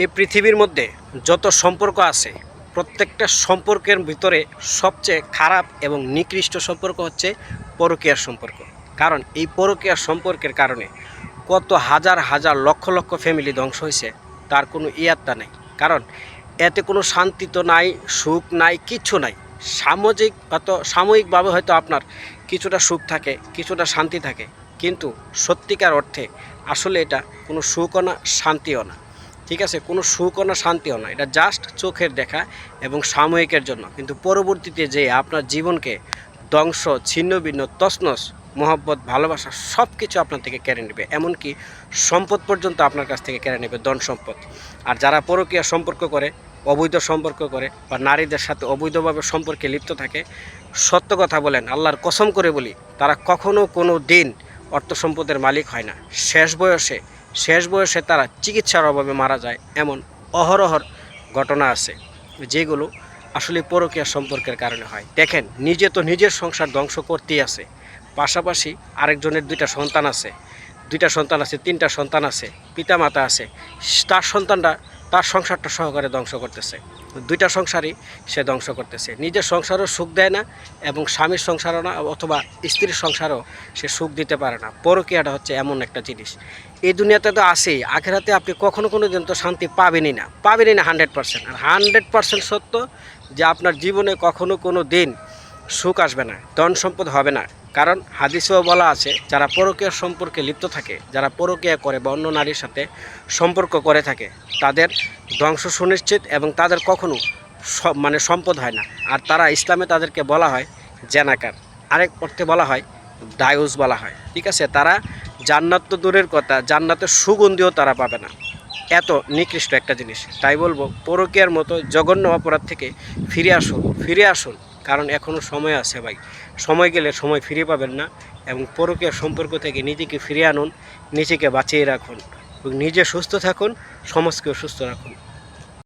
এই পৃথিবীর মধ্যে যত সম্পর্ক আছে প্রত্যেকটা সম্পর্কের ভিতরে সবচেয়ে খারাপ এবং নিকৃষ্ট সম্পর্ক হচ্ছে পরকীয়ার সম্পর্ক। কারণ এই পরকীয়ার সম্পর্কের কারণে কত হাজার হাজার লক্ষ লক্ষ ফ্যামিলি ধ্বংস হয়েছে তার কোনো ইয়াত্তা নেই। কারণ এতে কোনো শান্তি তো নাই, সুখ নাই, কিচ্ছু নাই। সাময়িকভাবে হয়তো আপনার কিছুটা সুখ থাকে, কিছুটা শান্তি থাকে, কিন্তু সত্যিকার অর্থে আসলে এটা কোনো সুখও না, শান্তিও না। ঠিক আছে, কোনো সুখও না, শান্তিও না, এটা জাস্ট চোখের দেখা এবং সাময়িকের জন্য। কিন্তু পরবর্তীতে যে আপনার জীবনকে ধ্বংস, ছিন্ন ভিন্ন, তছনছ, মোহব্বত, ভালোবাসা সব কিছু আপনার থেকে কেড়ে নেবে, এমনকি সম্পদ পর্যন্ত আপনার কাছ থেকে কেড়ে নেবে, ধন সম্পদ। আর যারা পরকীয়া সম্পর্ক করে, অবৈধ সম্পর্ক করে বা নারীদের সাথে অবৈধভাবে সম্পর্কে লিপ্ত থাকে, সত্য কথা বলেন, আল্লাহর কসম করে বলি, তারা কখনো কোনো দিন অর্থ সম্পদের মালিক হয় না। শেষ বয়সে তারা চিকিৎসার অভাবে মারা যায়, এমন অহরহর ঘটনা আছে যেগুলো আসলে পরকীয়া সম্পর্কের কারণে হয়। দেখেন, নিজে তো নিজের সংসার ধ্বংস করতেই আছে, পাশাপাশি আরেকজনের দুইটা সন্তান আছে, তিনটা সন্তান আছে, পিতামাতা আছে, তার সংসারটা সহকারে ধ্বংস করতেছে। দুইটা সংসারই সে ধ্বংস করতেছে, নিজের সংসারও সুখ দেয় না এবং স্বামীর সংসারও না, অথবা স্ত্রীর সংসারও সে সুখ দিতে পারে না। পরকীয়াটা হচ্ছে এমন একটা জিনিস, এই দুনিয়াতে তো আছেই, আখেরাতে আপনি কখনো কোনো দিন তো শান্তি পাবেনই না 100%। আর 100% সত্য যে আপনার জীবনে কখনো কোনো দিন সুখ আসবে না, ধন সম্পদ হবে না। কারণ হাদিসেও বলা আছে, যারা পরকীয়া সম্পর্কে লিপ্ত থাকে, যারা পরকীয়া করে বা অন্য নারীর সাথে সম্পর্ক করে থাকে, তাদের ধ্বংস সুনিশ্চিত এবং তাদের কখনো সম্পদ হয় না। আর তারা ইসলামে তাদেরকে বলা হয় জেনাকার, আরেক অর্থে বলা হয় ডায়ুস বলা হয়। ঠিক আছে, তারা জান্নাত তো দূরের কথা, জান্নাতের সুগন্ধিও তারা পাবে না। এত নিকৃষ্ট একটা জিনিস। তাই বলবো, পরকীয়ার মতো জঘন্য অপরাধ থেকে ফিরে আসুন। কারণ এখনও সময় আছে ভাই, সময় গেলে সময় ফিরে পাবেন না। এবং পরকীয়ার সম্পর্ক থেকে নিজেকে ফিরিয়ে আনুন, নিজেকে বাঁচিয়ে রাখুন এবং নিজে সুস্থ থাকুন, সমাজকেও সুস্থ রাখুন।